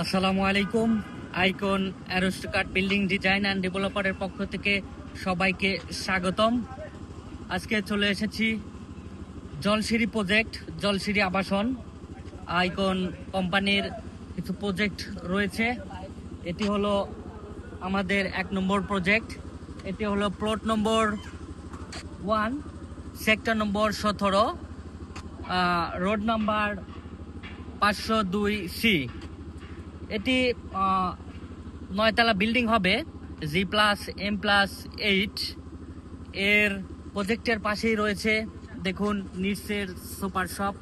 আসসালামু আলাইকুম। Icon অ্যারোস্টকার্ট building design and ডেভেলপারের পক্ষ থেকে সবাইকে স্বাগতম। আজকে চলে এসেছি জলসিঁড়ি প্রজেক্ট, জলসিঁড়ি আবাসন। আইকন কোম্পানির কিছু প্রজেক্ট রয়েছে। এটি হলো আমাদের 1 নম্বর প্রজেক্ট। এটি হলো প্লট নম্বর 1, সেক্টর নম্বর 17, রোড নাম্বার 502C। এটি 9তলা বিল্ডিং হবে, G+M+8। এর প্রজেক্টের পাশেই রয়েছে দেখুন নিটসের সুপার শপ,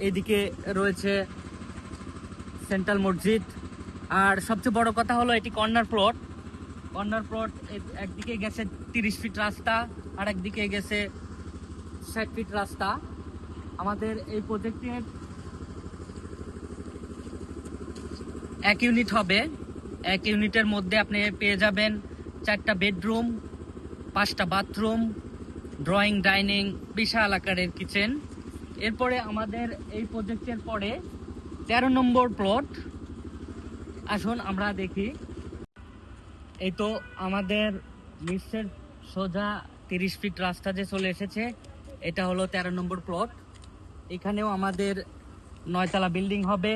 এইদিকে রয়েছে সেন্ট্রাল মসজিদ। আর সবচেয়ে বড় কথা হলো এটি কর্নার প্লট। একদিকে গেছে 30 ফিট রাস্তা, আর একদিকে গেছে 60 ফিট রাস্তা। আমাদের এই প্রজেক্টের 1 ইউনিট হবে। 1 ইউনিটের মধ্যে আপনি পেয়ে যাবেন 4টা বেডরুম, 5টা বাথরুম, ড্রয়িং, ডাইনিং, বিশাল আকারের কিচেন। এরপরে আমাদের এই প্রজেক্টের পরে 13 নম্বর প্লট। আসুন আমরা দেখি। এই তো আমাদের নিচের সোজা 30 ফিট রাস্তা যে চলে এসেছে, এটা হলো 13 নম্বর প্লট। এখানেও আমাদের 9তলা বিল্ডিং হবে।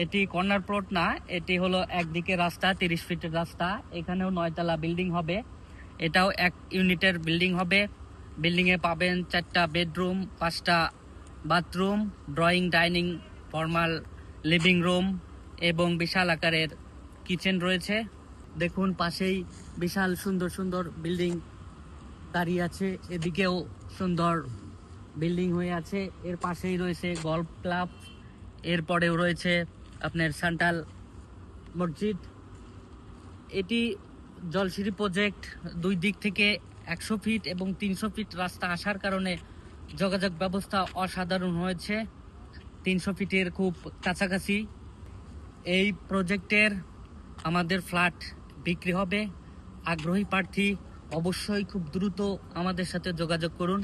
এটি কর্নার প্লট না, এটি হলো একদিকে রাস্তা, 30 ফিটের রাস্তা। এখানেও 9তলা বিল্ডিং হবে। এটাও 1 ইউনিটের বিল্ডিং হবে। বিল্ডিংয়ে পাবেন 4টা বেডরুম, 5টা bathroom, drawing, dining, formal living room এবং বিশাল আকারের কিচেন রয়েছে। দেখুন পাশেই বিশাল সুন্দর সুন্দর বিল্ডিং দাঁড়িয়ে আছে। এদিকেও সুন্দর বিল্ডিং হয়ে আছে। এর পাশেই রয়েছে গলফ ক্লাব। এরপরেও রয়েছে আপনার সেন্ট্রাল মসজিদ। এটি জলসিঁড়ি প্রজেক্ট। 2 দিক থেকে 100 ফিট এবং 300 ফিট রাস্তা আসার কারণে যোগাযোগ ব্যবস্থা অসাধারণ হয়েছে। 300 ফিটের খুব কাছাকাছি। এই প্রজেক্টের আমাদের ফ্ল্যাট বিক্রি হবে। আগ্রহী প্রার্থী অবশ্যই খুব দ্রুত আমাদের সাথে যোগাযোগ করুন।